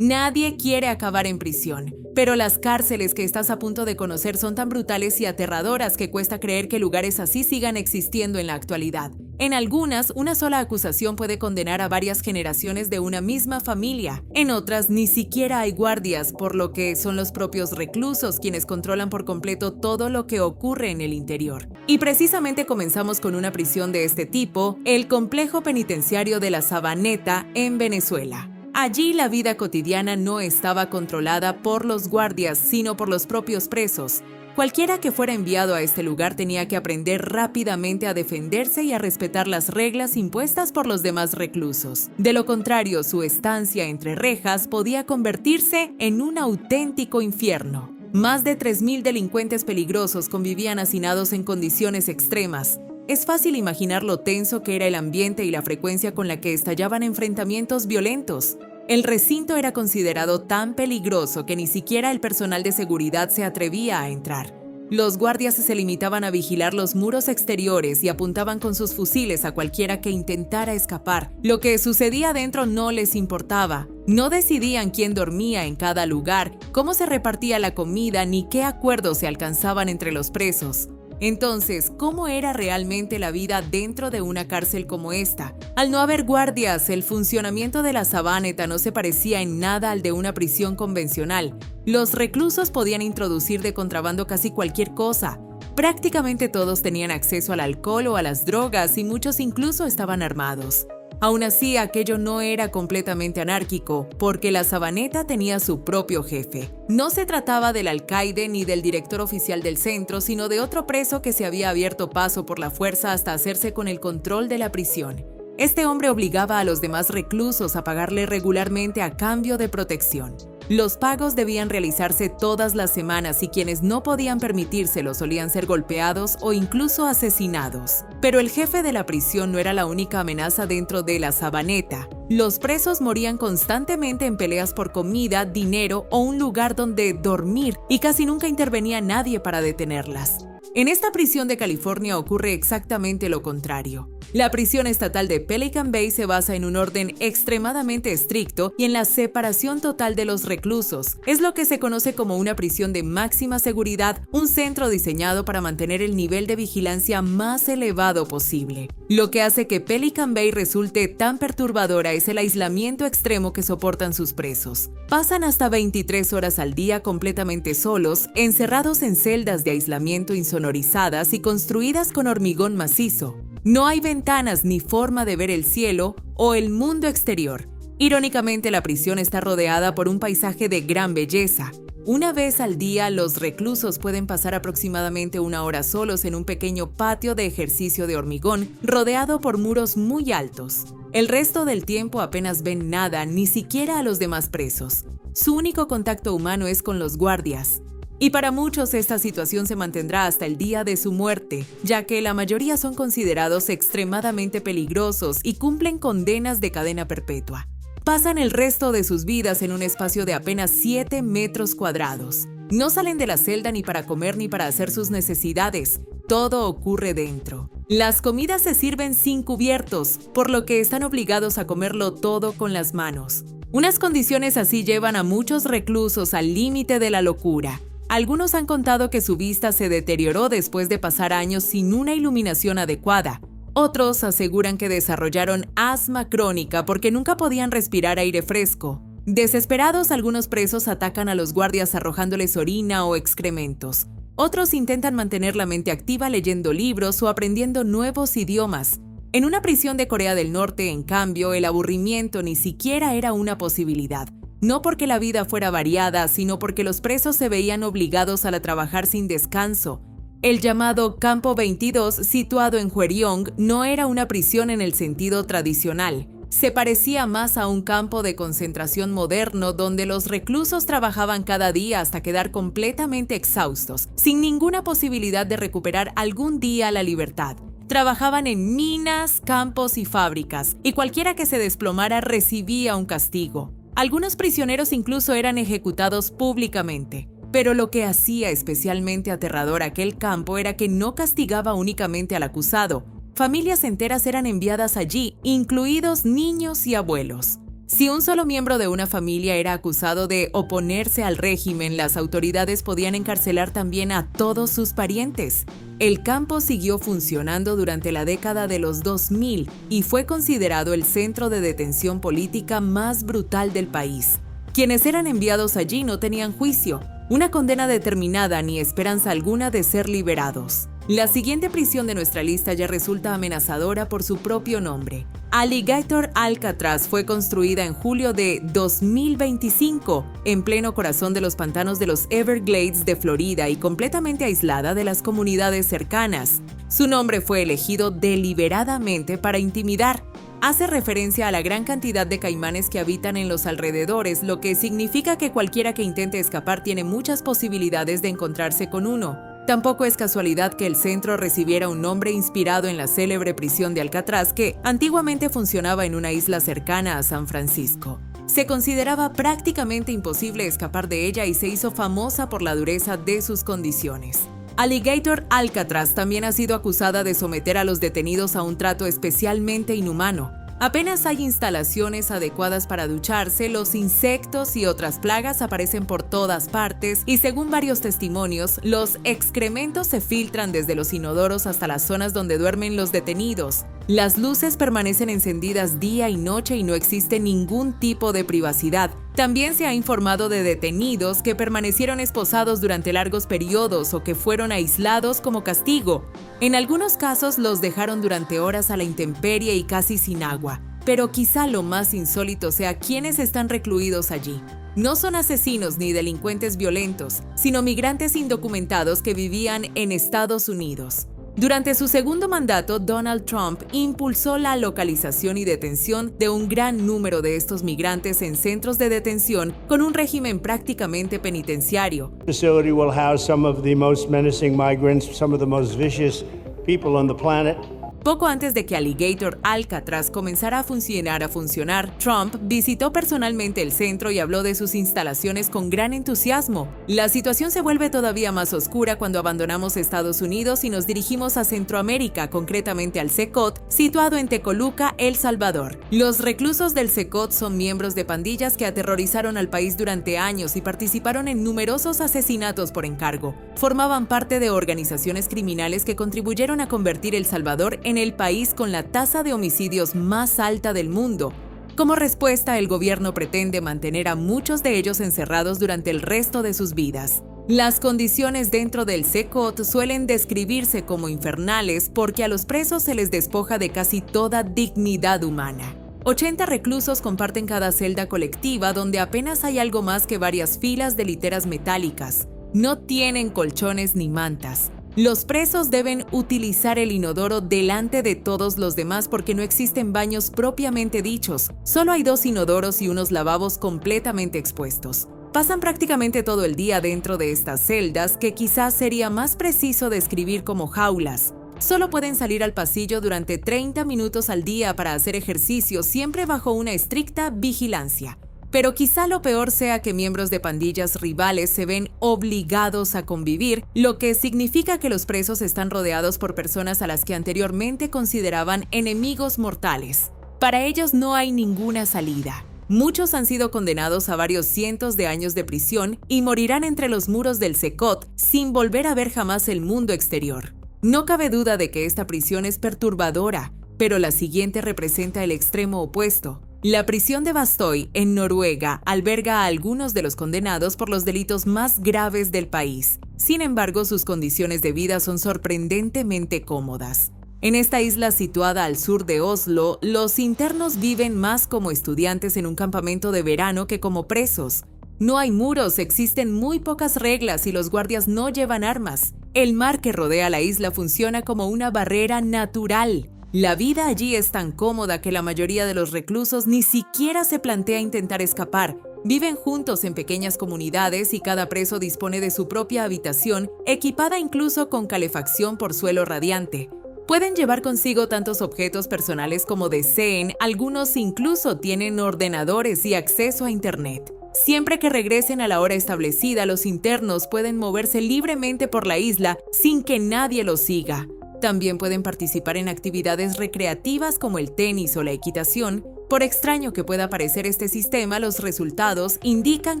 Nadie quiere acabar en prisión, pero las cárceles que estás a punto de conocer son tan brutales y aterradoras que cuesta creer que lugares así sigan existiendo en la actualidad. En algunas, una sola acusación puede condenar a varias generaciones de una misma familia. En otras, ni siquiera hay guardias, por lo que son los propios reclusos quienes controlan por completo todo lo que ocurre en el interior. Y precisamente comenzamos con una prisión de este tipo, el complejo penitenciario de la Sabaneta en Venezuela. Allí la vida cotidiana no estaba controlada por los guardias, sino por los propios presos. Cualquiera que fuera enviado a este lugar tenía que aprender rápidamente a defenderse y a respetar las reglas impuestas por los demás reclusos. De lo contrario, su estancia entre rejas podía convertirse en un auténtico infierno. Más de 3.000 delincuentes peligrosos convivían hacinados en condiciones extremas. Es fácil imaginar lo tenso que era el ambiente y la frecuencia con la que estallaban enfrentamientos violentos. El recinto era considerado tan peligroso que ni siquiera el personal de seguridad se atrevía a entrar. Los guardias se limitaban a vigilar los muros exteriores y apuntaban con sus fusiles a cualquiera que intentara escapar. Lo que sucedía dentro no les importaba. No decidían quién dormía en cada lugar, cómo se repartía la comida ni qué acuerdos se alcanzaban entre los presos. Entonces, ¿cómo era realmente la vida dentro de una cárcel como esta? Al no haber guardias, el funcionamiento de la Sabaneta no se parecía en nada al de una prisión convencional. Los reclusos podían introducir de contrabando casi cualquier cosa. Prácticamente todos tenían acceso al alcohol o a las drogas y muchos incluso estaban armados. Aún así, aquello no era completamente anárquico, porque la Sabaneta tenía su propio jefe. No se trataba del alcaide ni del director oficial del centro, sino de otro preso que se había abierto paso por la fuerza hasta hacerse con el control de la prisión. Este hombre obligaba a los demás reclusos a pagarle regularmente a cambio de protección. Los pagos debían realizarse todas las semanas y quienes no podían permitírselo solían ser golpeados o incluso asesinados. Pero el jefe de la prisión no era la única amenaza dentro de la Sabaneta. Los presos morían constantemente en peleas por comida, dinero o un lugar donde dormir, y casi nunca intervenía nadie para detenerlas. En esta prisión de California ocurre exactamente lo contrario. La prisión estatal de Pelican Bay se basa en un orden extremadamente estricto y en la separación total de los reclusos. Es lo que se conoce como una prisión de máxima seguridad, un centro diseñado para mantener el nivel de vigilancia más elevado posible. Lo que hace que Pelican Bay resulte tan perturbadora es el aislamiento extremo que soportan sus presos. Pasan hasta 23 horas al día completamente solos, encerrados en celdas de aislamiento insonorizadas y construidas con hormigón macizo. No hay ventanas ni forma de ver el cielo o el mundo exterior. Irónicamente, la prisión está rodeada por un paisaje de gran belleza. Una vez al día, los reclusos pueden pasar aproximadamente 1 hora solos en un pequeño patio de ejercicio de hormigón, rodeado por muros muy altos. El resto del tiempo apenas ven nada, ni siquiera a los demás presos. Su único contacto humano es con los guardias. Y para muchos esta situación se mantendrá hasta el día de su muerte, ya que la mayoría son considerados extremadamente peligrosos y cumplen condenas de cadena perpetua. Pasan el resto de sus vidas en un espacio de apenas 7 metros cuadrados. No salen de la celda ni para comer ni para hacer sus necesidades. Todo ocurre dentro. Las comidas se sirven sin cubiertos, por lo que están obligados a comerlo todo con las manos. Unas condiciones así llevan a muchos reclusos al límite de la locura. Algunos han contado que su vista se deterioró después de pasar años sin una iluminación adecuada. Otros aseguran que desarrollaron asma crónica porque nunca podían respirar aire fresco. Desesperados, algunos presos atacan a los guardias arrojándoles orina o excrementos. Otros intentan mantener la mente activa leyendo libros o aprendiendo nuevos idiomas. En una prisión de Corea del Norte, en cambio, el aburrimiento ni siquiera era una posibilidad. No porque la vida fuera variada, sino porque los presos se veían obligados a trabajar sin descanso. El llamado Campo 22, situado en Hwaryong, no era una prisión en el sentido tradicional. Se parecía más a un campo de concentración moderno donde los reclusos trabajaban cada día hasta quedar completamente exhaustos, sin ninguna posibilidad de recuperar algún día la libertad. Trabajaban en minas, campos y fábricas, y cualquiera que se desplomara recibía un castigo. Algunos prisioneros incluso eran ejecutados públicamente. Pero lo que hacía especialmente aterrador aquel campo era que no castigaba únicamente al acusado. Familias enteras eran enviadas allí, incluidos niños y abuelos. Si un solo miembro de una familia era acusado de oponerse al régimen, las autoridades podían encarcelar también a todos sus parientes. El campo siguió funcionando durante la década de los 2000 y fue considerado el centro de detención política más brutal del país. Quienes eran enviados allí no tenían juicio, una condena determinada ni esperanza alguna de ser liberados. La siguiente prisión de nuestra lista ya resulta amenazadora por su propio nombre. Alligator Alcatraz fue construida en julio de 2025, en pleno corazón de los pantanos de los Everglades de Florida y completamente aislada de las comunidades cercanas. Su nombre fue elegido deliberadamente para intimidar. Hace referencia a la gran cantidad de caimanes que habitan en los alrededores, lo que significa que cualquiera que intente escapar tiene muchas posibilidades de encontrarse con uno. Tampoco es casualidad que el centro recibiera un nombre inspirado en la célebre prisión de Alcatraz, que antiguamente funcionaba en una isla cercana a San Francisco. Se consideraba prácticamente imposible escapar de ella y se hizo famosa por la dureza de sus condiciones. Alligator Alcatraz también ha sido acusada de someter a los detenidos a un trato especialmente inhumano. Apenas hay instalaciones adecuadas para ducharse, los insectos y otras plagas aparecen por todas partes y según varios testimonios, los excrementos se filtran desde los inodoros hasta las zonas donde duermen los detenidos. Las luces permanecen encendidas día y noche y no existe ningún tipo de privacidad. También se ha informado de detenidos que permanecieron esposados durante largos periodos o que fueron aislados como castigo. En algunos casos los dejaron durante horas a la intemperie y casi sin agua. Pero quizá lo más insólito sea quiénes están recluidos allí. No son asesinos ni delincuentes violentos, sino migrantes indocumentados que vivían en Estados Unidos. Durante su segundo mandato, Donald Trump impulsó la localización y detención de un gran número de estos migrantes en centros de detención con un régimen prácticamente penitenciario. The facility will house some of the most menacing migrants, some of the most vicious people on the planet. Poco antes de que Alligator Alcatraz comenzara a funcionar, Trump visitó personalmente el centro y habló de sus instalaciones con gran entusiasmo. La situación se vuelve todavía más oscura cuando abandonamos Estados Unidos y nos dirigimos a Centroamérica, concretamente al CECOT, situado en Tecoluca, El Salvador. Los reclusos del CECOT son miembros de pandillas que aterrorizaron al país durante años y participaron en numerosos asesinatos por encargo. Formaban parte de organizaciones criminales que contribuyeron a convertir El Salvador en el país con la tasa de homicidios más alta del mundo. Como respuesta, el gobierno pretende mantener a muchos de ellos encerrados durante el resto de sus vidas. Las condiciones dentro del CECOT suelen describirse como infernales porque a los presos se les despoja de casi toda dignidad humana. 80 reclusos comparten cada celda colectiva donde apenas hay algo más que varias filas de literas metálicas. No tienen colchones ni mantas. Los presos deben utilizar el inodoro delante de todos los demás porque no existen baños propiamente dichos. Solo hay 2 inodoros y unos lavabos completamente expuestos. Pasan prácticamente todo el día dentro de estas celdas que quizás sería más preciso describir como jaulas. Solo pueden salir al pasillo durante 30 minutos al día para hacer ejercicio, siempre bajo una estricta vigilancia. Pero quizá lo peor sea que miembros de pandillas rivales se ven obligados a convivir, lo que significa que los presos están rodeados por personas a las que anteriormente consideraban enemigos mortales. Para ellos no hay ninguna salida. Muchos han sido condenados a varios cientos de años de prisión y morirán entre los muros del CECOT sin volver a ver jamás el mundo exterior. No cabe duda de que esta prisión es perturbadora, pero la siguiente representa el extremo opuesto. La prisión de Bastøy, en Noruega, alberga a algunos de los condenados por los delitos más graves del país. Sin embargo, sus condiciones de vida son sorprendentemente cómodas. En esta isla situada al sur de Oslo, los internos viven más como estudiantes en un campamento de verano que como presos. No hay muros, existen muy pocas reglas y los guardias no llevan armas. El mar que rodea la isla funciona como una barrera natural. La vida allí es tan cómoda que la mayoría de los reclusos ni siquiera se plantea intentar escapar. Viven juntos en pequeñas comunidades y cada preso dispone de su propia habitación, equipada incluso con calefacción por suelo radiante. Pueden llevar consigo tantos objetos personales como deseen, algunos incluso tienen ordenadores y acceso a internet. Siempre que regresen a la hora establecida, los internos pueden moverse libremente por la isla sin que nadie los siga. También pueden participar en actividades recreativas como el tenis o la equitación. Por extraño que pueda parecer este sistema, los resultados indican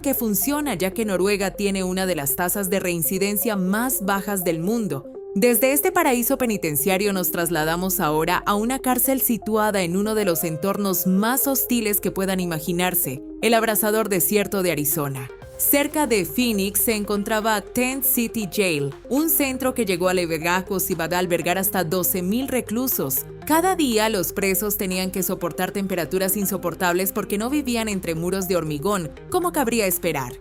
que funciona, ya que Noruega tiene una de las tasas de reincidencia más bajas del mundo. Desde este paraíso penitenciario nos trasladamos ahora a una cárcel situada en uno de los entornos más hostiles que puedan imaginarse, el abrasador desierto de Arizona. Cerca de Phoenix se encontraba Tent City Jail, un centro que llegó a Lebegacos y va a albergar hasta 12,000 reclusos. Cada día los presos tenían que soportar temperaturas insoportables porque no vivían entre muros de hormigón, como cabría esperar.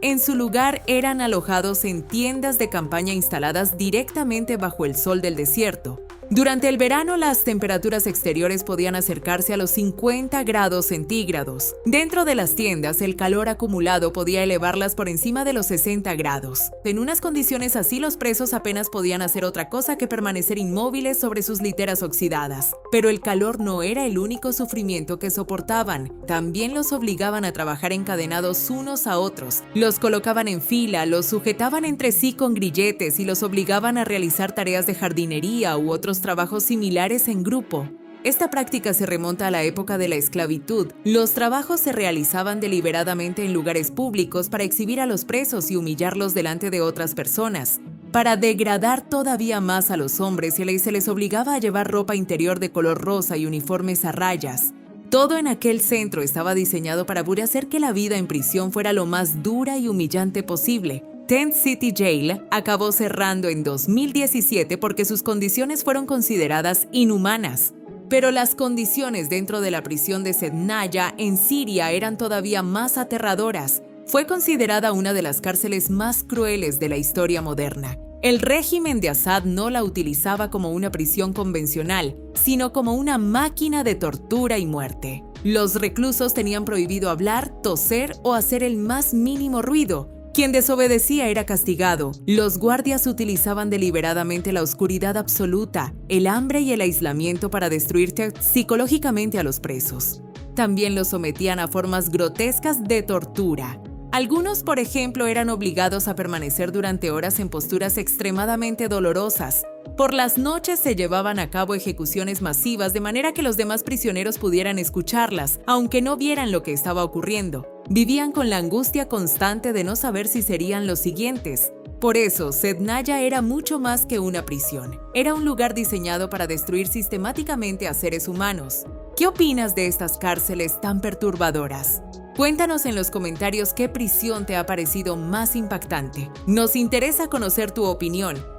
En su lugar eran alojados en tiendas de campaña instaladas directamente bajo el sol del desierto. Durante el verano, las temperaturas exteriores podían acercarse a los 50 grados centígrados. Dentro de las tiendas, el calor acumulado podía elevarlas por encima de los 60 grados. En unas condiciones así, los presos apenas podían hacer otra cosa que permanecer inmóviles sobre sus literas oxidadas. Pero el calor no era el único sufrimiento que soportaban. También los obligaban a trabajar encadenados unos a otros. Los colocaban en fila, los sujetaban entre sí con grilletes y los obligaban a realizar tareas de jardinería u otros trabajos similares en grupo. Esta práctica se remonta a la época de la esclavitud. Los trabajos se realizaban deliberadamente en lugares públicos para exhibir a los presos y humillarlos delante de otras personas. Para degradar todavía más a los hombres, se les obligaba a llevar ropa interior de color rosa y uniformes a rayas. Todo en aquel centro estaba diseñado para hacer que la vida en prisión fuera lo más dura y humillante posible. Tent City Jail acabó cerrando en 2017 porque sus condiciones fueron consideradas inhumanas. Pero las condiciones dentro de la prisión de Sednaya en Siria eran todavía más aterradoras. Fue considerada una de las cárceles más crueles de la historia moderna. El régimen de Assad no la utilizaba como una prisión convencional, sino como una máquina de tortura y muerte. Los reclusos tenían prohibido hablar, toser o hacer el más mínimo ruido. Quien desobedecía era castigado. Los guardias utilizaban deliberadamente la oscuridad absoluta, el hambre y el aislamiento para destruir psicológicamente a los presos. También los sometían a formas grotescas de tortura. Algunos, por ejemplo, eran obligados a permanecer durante horas en posturas extremadamente dolorosas. Por las noches se llevaban a cabo ejecuciones masivas de manera que los demás prisioneros pudieran escucharlas, aunque no vieran lo que estaba ocurriendo. Vivían con la angustia constante de no saber si serían los siguientes. Por eso, Sednaya era mucho más que una prisión. Era un lugar diseñado para destruir sistemáticamente a seres humanos. ¿Qué opinas de estas cárceles tan perturbadoras? Cuéntanos en los comentarios qué prisión te ha parecido más impactante. Nos interesa conocer tu opinión.